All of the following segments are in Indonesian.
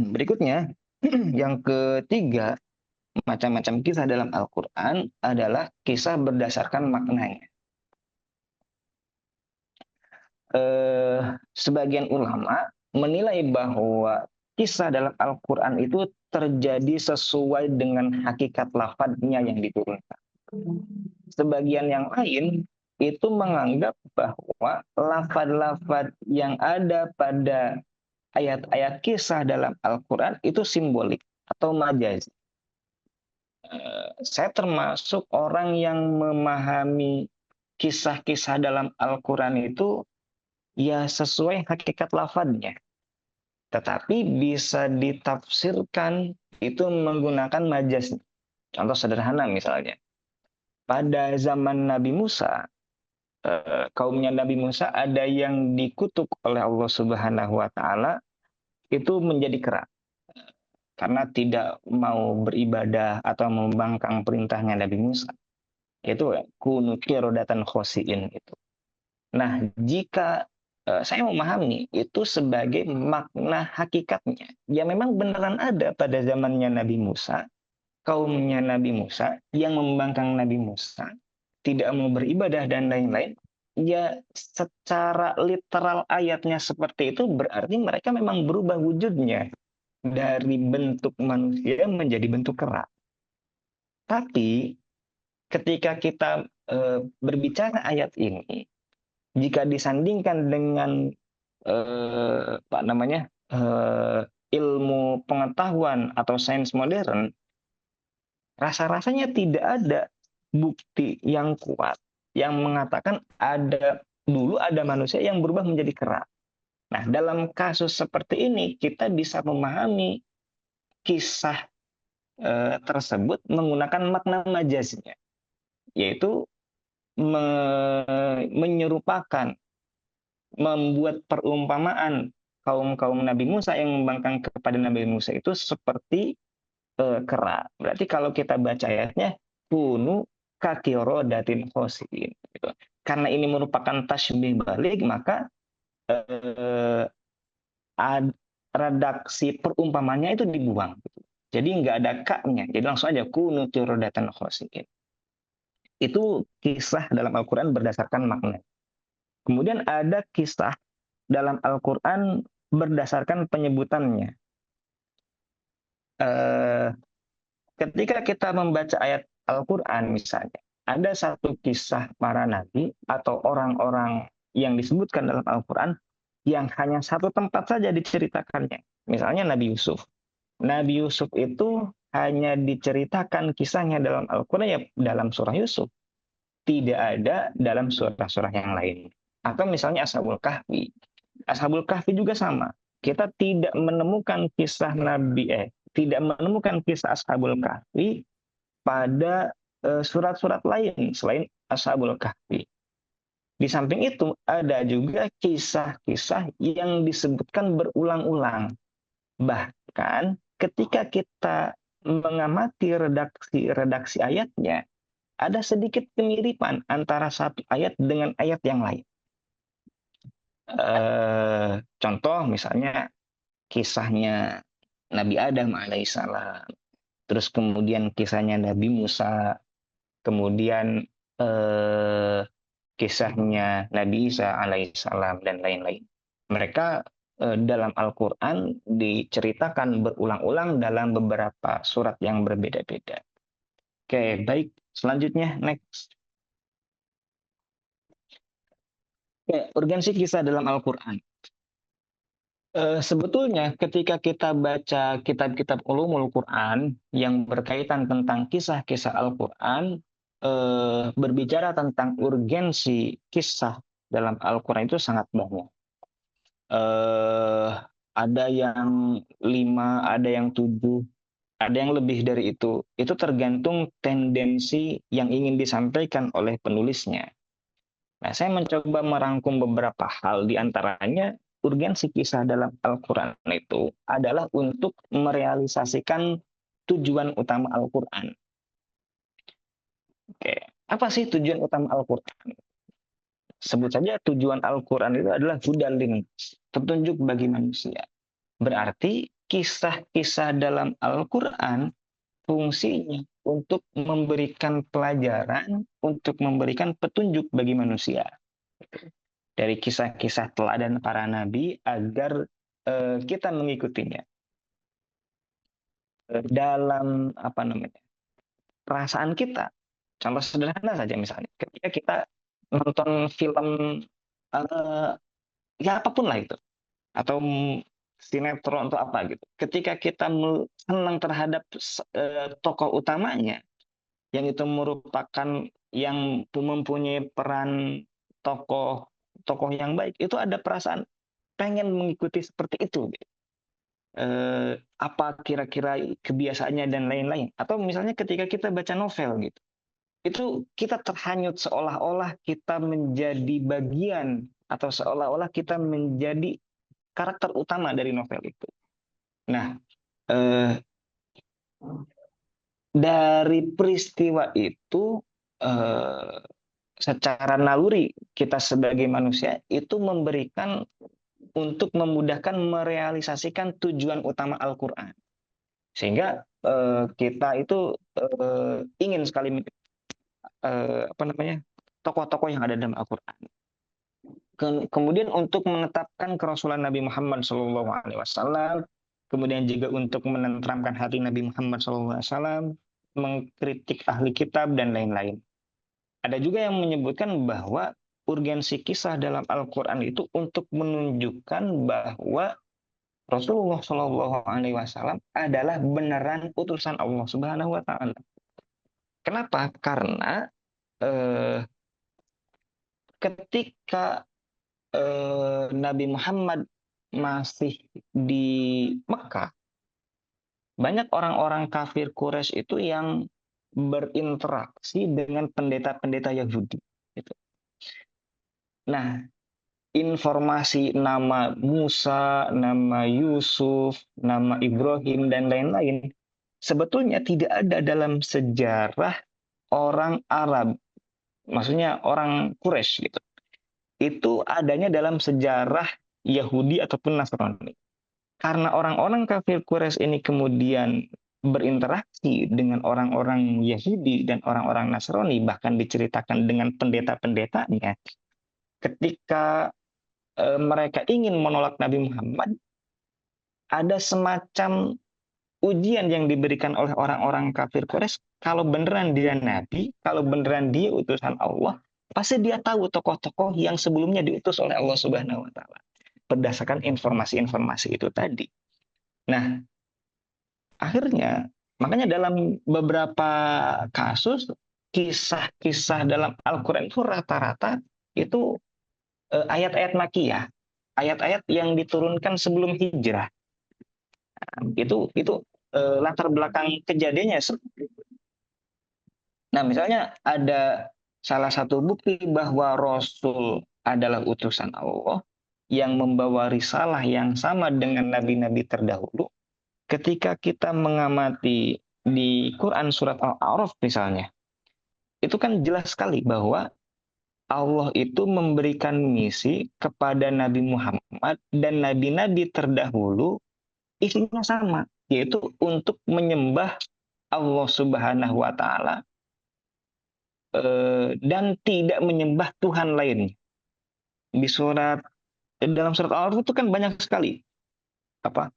Berikutnya, yang ketiga, macam-macam kisah dalam Al-Quran adalah kisah berdasarkan maknanya. Sebagian ulama menilai bahwa kisah dalam Al-Quran itu terjadi sesuai dengan hakikat lafadznya yang diturunkan. Sebagian yang lain itu menganggap bahwa lafadz-lafadz yang ada pada ayat-ayat kisah dalam Al-Quran itu simbolik atau majazi. Saya termasuk orang yang memahami kisah-kisah dalam Al-Quran itu ya sesuai hakikat lafadznya. Tetapi bisa ditafsirkan itu menggunakan majaz. Contoh sederhana misalnya. Pada zaman Nabi Musa, kaumnya Nabi Musa ada yang dikutuk oleh Allah Subhanahu wa taala itu menjadi kera karena tidak mau beribadah atau membangkang perintahnya Nabi Musa. Itu kunu qiradatan khosiin itu. Nah, jika saya memahami itu sebagai makna hakikatnya, ya memang beneran ada pada zamannya Nabi Musa, kaumnya Nabi Musa yang membangkang Nabi Musa, tidak mau beribadah dan lain-lain. Ya secara literal ayatnya seperti itu berarti mereka memang berubah wujudnya dari bentuk manusia menjadi bentuk kera. Tapi ketika kita berbicara ayat ini, jika disandingkan dengan apa namanya ilmu pengetahuan atau sains modern, rasa-rasanya tidak ada bukti yang kuat yang mengatakan dulu ada manusia yang berubah menjadi kera. Nah, dalam kasus seperti ini kita bisa memahami kisah tersebut menggunakan makna majaznya, yaitu menyerupakan, membuat perumpamaan kaum Nabi Musa yang membangkang kepada Nabi Musa itu seperti kera. Berarti kalau kita baca ayatnya, kunu kakirodatin khosiin. Gitu. Karena ini merupakan tasbih balik, maka redaksi perumpamannya itu dibuang. Gitu. Jadi nggak ada kaknya. Jadi langsung aja kunu kirodatan khosiin. Itu kisah dalam Al-Quran berdasarkan makna. Kemudian ada kisah dalam Al-Quran berdasarkan penyebutannya. Ketika kita membaca ayat Al-Quran misalnya, ada satu kisah para nabi atau orang-orang yang disebutkan dalam Al-Quran yang hanya satu tempat saja diceritakannya. Misalnya Nabi Yusuf. Nabi Yusuf itu hanya diceritakan kisahnya dalam Al-Quran ya dalam surah Yusuf. Tidak ada dalam surah-surah yang lain. Atau misalnya Ashabul Kahfi. Ashabul Kahfi juga sama. Kita tidak menemukan kisah tidak menemukan kisah Ashabul Kahfi pada surat-surat lain selain Ashabul Kahfi. Di samping itu ada juga kisah-kisah yang disebutkan berulang-ulang. Bahkan ketika kita mengamati redaksi ayatnya, ada sedikit kemiripan antara satu ayat dengan ayat yang lain. Contoh misalnya kisahnya Nabi Adam alaihissalam, terus kemudian kisahnya Nabi Musa, kemudian kisahnya Nabi Isa alaihissalam dan lain-lain. Mereka dalam Al-Quran diceritakan berulang-ulang dalam beberapa surat yang berbeda-beda. Oke, baik. Selanjutnya, next. Oke, urgensi kisah dalam Al-Quran. Sebetulnya ketika kita baca kitab-kitab ulumul Quran yang berkaitan tentang kisah-kisah Al-Quran, berbicara tentang urgensi kisah dalam Al-Quran itu sangat banyak. Ada yang 5, ada yang 7, ada yang lebih dari itu. Itu tergantung tendensi yang ingin disampaikan oleh penulisnya. Nah, saya mencoba merangkum beberapa hal, di antaranya urgensi kisah dalam Al-Quran itu adalah untuk merealisasikan tujuan utama Al-Quran. Oke, apa sih tujuan utama Al-Quran? Sebut saja tujuan Al-Quran itu adalah hudal linnas, petunjuk bagi manusia. Berarti kisah-kisah dalam Al-Quran fungsinya untuk memberikan pelajaran, untuk memberikan petunjuk bagi manusia. Dari kisah-kisah teladan para nabi agar kita mengikutinya. Dalam apa namanya perasaan kita, contoh sederhana saja misalnya, ketika kita nonton film uh, ya apapun lah itu, atau sinetron atau apa gitu, ketika kita senang terhadap tokoh utamanya, yang itu merupakan yang mempunyai peran tokoh tokoh yang baik, itu ada perasaan pengen mengikuti seperti itu gitu. Apa kira-kira kebiasaannya dan lain-lain. Atau misalnya ketika kita baca novel gitu, itu kita terhanyut seolah-olah kita menjadi bagian atau seolah-olah kita menjadi karakter utama dari novel itu. Nah, dari peristiwa itu secara naluri kita sebagai manusia itu memberikan untuk memudahkan merealisasikan tujuan utama Al-Quran. Sehingga kita itu ingin sekali apa namanya tokoh-tokoh yang ada dalam Al-Quran. Kemudian untuk menetapkan kerasulan Nabi Muhammad SAW, kemudian juga untuk menenteramkan hati Nabi Muhammad SAW, mengkritik ahli kitab dan lain-lain. Ada juga yang menyebutkan bahwa urgensi kisah dalam Al-Quran itu untuk menunjukkan bahwa Rasulullah SAW adalah beneran utusan Allah Subhanahu Wa Taala. Kenapa? Karena ketika Nabi Muhammad masih di Mekah, banyak orang-orang kafir Quraisy itu yang berinteraksi dengan pendeta-pendeta Yahudi. Gitu. Nah, informasi nama Musa, nama Yusuf, nama Ibrahim, dan lain-lain, sebetulnya tidak ada dalam sejarah orang Arab, maksudnya orang Quraisy gitu. Itu adanya dalam sejarah Yahudi ataupun Nasrani. Karena orang-orang kafir Quraisy ini kemudian berinteraksi dengan orang-orang Yahudi dan orang-orang Nasrani, bahkan diceritakan dengan pendeta-pendetanya, ketika mereka ingin menolak Nabi Muhammad, ada semacam ujian yang diberikan oleh orang-orang kafir Quraisy. Kalau beneran dia nabi, kalau beneran dia utusan Allah, pasti dia tahu tokoh-tokoh yang sebelumnya diutus oleh Allah Subhanahu Wa Taala berdasarkan informasi-informasi itu tadi. Nah, akhirnya makanya dalam beberapa kasus kisah-kisah dalam Al-Quran itu rata-rata itu ayat-ayat makiyah, ayat-ayat yang diturunkan sebelum hijrah. Itu latar belakang kejadiannya. Nah, misalnya ada salah satu bukti bahwa Rasul adalah utusan Allah yang membawa risalah yang sama dengan nabi-nabi terdahulu. Ketika kita mengamati di Quran surat Al-A'raf misalnya, itu kan jelas sekali bahwa Allah itu memberikan misi kepada Nabi Muhammad dan nabi-nabi terdahulu, isinya sama, yaitu untuk menyembah Allah Subhanahu wa Ta'ala dan tidak menyembah Tuhan lain. Dalam surat Al-A'raf itu kan banyak sekali apa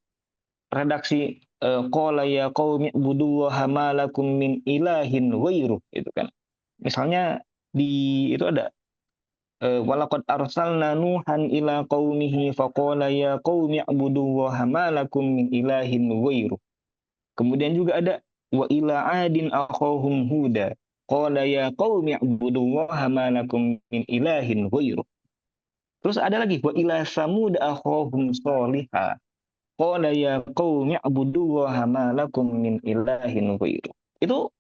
redaksi qala ya qaumi ibudullaha ma lakum min ilahin ghairuh, itu kan. Misalnya itu ada walaqad arsalna nuhan ila qaumihi faqala ya qaumi ibudullaha ma lakum min ilahin ghairuh. Kemudian juga ada wa ila adin akhahum huda qala ya qaumi ibudullaha ma lakum min ilahin ghairuh. Terus ada lagi wa ila samud akhahum salihah qala ya qaumi ibudullaha ma lakum min ilahin ghairuh. Itu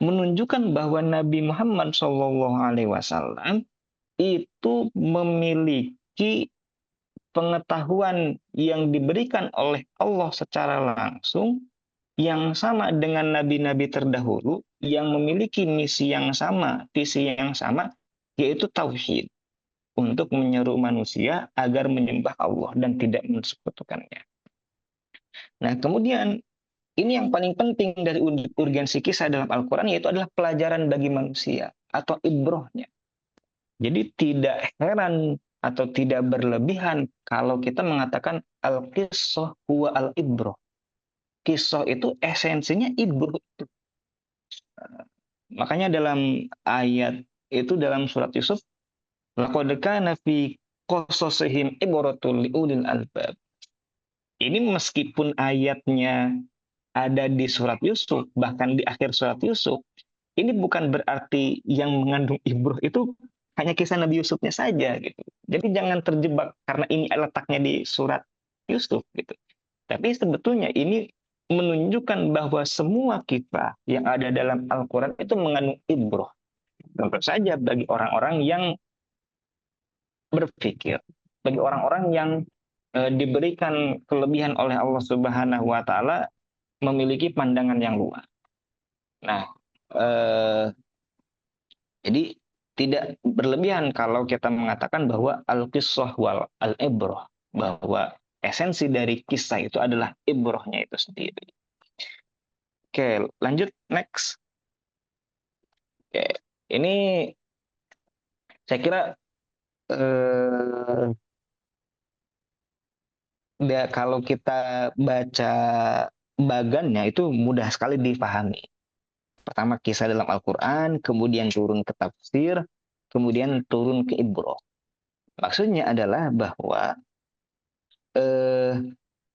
menunjukkan bahwa Nabi Muhammad SAW itu memiliki pengetahuan yang diberikan oleh Allah secara langsung yang sama dengan nabi-nabi terdahulu yang memiliki misi yang sama, visi yang sama, yaitu tauhid, untuk menyeru manusia agar menyembah Allah dan tidak mensekutukannya. Nah, kemudian ini yang paling penting dari urgensi kisah dalam Al-Quran, yaitu adalah pelajaran bagi manusia atau ibrohnya. Jadi tidak heran atau tidak berlebihan kalau kita mengatakan al-qissah huwa al-ibroh. Kisah itu esensinya ibroh itu. Makanya dalam ayat itu dalam surat Yusuf, laqad kana fi qasasihim ibratul liulil albab. Ini meskipun ayatnya ada di surat Yusuf, bahkan di akhir surat Yusuf, ini bukan berarti yang mengandung ibroh itu hanya kisah Nabi Yusufnya saja gitu. Jadi jangan terjebak karena ini letaknya di surat Yusuf gitu. Tapi sebetulnya ini menunjukkan bahwa semua kisah yang ada dalam Al-Quran itu mengandung ibroh. Tentu saja bagi orang-orang yang berpikir, bagi orang-orang yang diberikan kelebihan oleh Allah Subhanahu wa taala memiliki pandangan yang luas. Nah, jadi tidak berlebihan kalau kita mengatakan bahwa al-qissah wal al-ibrah, bahwa esensi dari kisah itu adalah ibrohnya itu sendiri. Oke, lanjut next. Oke, ini saya kira kalau kita baca bagannya itu mudah sekali dipahami. Pertama kisah dalam Al-Quran, kemudian turun ke tafsir, kemudian turun ke ibroh. Maksudnya adalah bahwa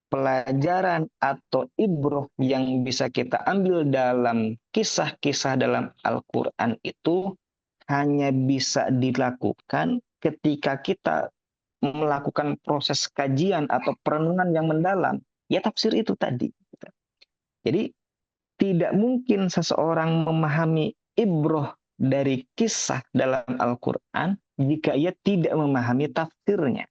pelajaran atau ibroh yang bisa kita ambil dalam kisah-kisah dalam Al-Quran itu hanya bisa dilakukan ketika kita melakukan proses kajian atau perenungan yang mendalam. Ya tafsir itu tadi. Jadi tidak mungkin seseorang memahami ibroh dari kisah dalam Al-Quran jika ia tidak memahami tafsirnya.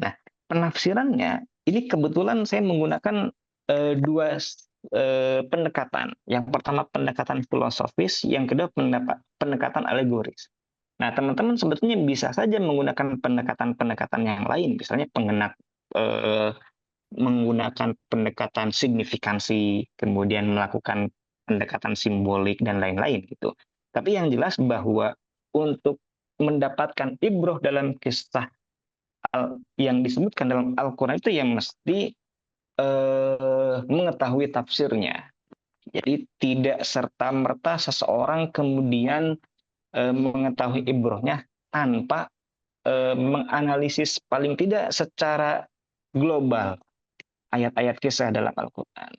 Nah, penafsirannya ini kebetulan saya menggunakan dua pendekatan. Yang pertama pendekatan filosofis, yang kedua pendekatan alegoris. Nah, teman-teman sebetulnya bisa saja menggunakan pendekatan-pendekatan yang lain, misalnya menggunakan pendekatan signifikansi, kemudian melakukan pendekatan simbolik dan lain-lain gitu. Tapi yang jelas bahwa untuk mendapatkan ibroh dalam kisah yang disebutkan dalam Al-Quran itu yang mesti mengetahui tafsirnya. Jadi tidak serta-merta seseorang kemudian mengetahui ibrohnya tanpa menganalisis paling tidak secara global ayat-ayat kisah dalam Al-Quran.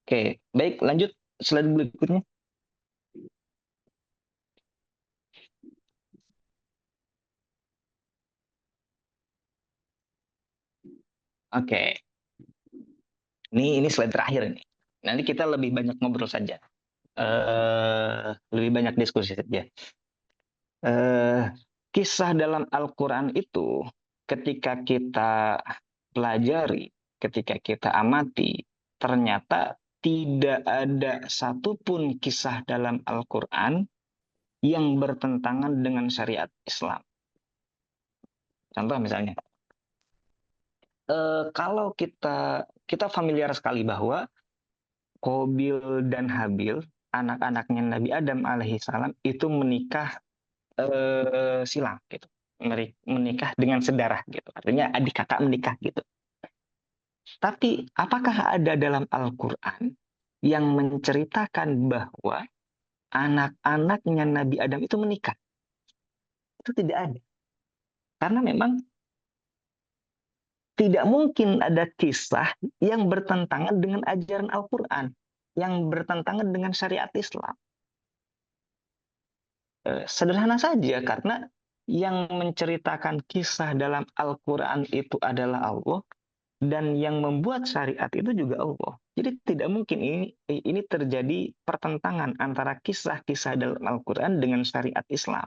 Oke, baik lanjut slide berikutnya. Oke, ini slide terakhir ini. Nanti kita lebih banyak ngobrol saja, lebih banyak diskusi saja. Kisah dalam Al-Quran itu ketika kita pelajari, ketika kita amati, ternyata tidak ada satupun kisah dalam Al-Quran yang bertentangan dengan syariat Islam. Contoh misalnya, kalau kita familiar sekali bahwa Qabil dan Habil, anak-anaknya Nabi Adam alaihissalam itu menikah silang gitu, menikah dengan sedarah gitu, artinya adik kakak menikah gitu. Tapi apakah ada dalam Al-Quran yang menceritakan bahwa anak-anaknya Nabi Adam itu menikah? Itu tidak ada. Karena memang tidak mungkin ada kisah yang bertentangan dengan ajaran Al-Quran, yang bertentangan dengan syariat Islam. Sederhana saja, karena yang menceritakan kisah dalam Al-Quran itu adalah Allah, dan yang membuat syariat itu juga Allah. Jadi tidak mungkin ini terjadi pertentangan antara kisah-kisah dalam Al-Quran dengan syariat Islam.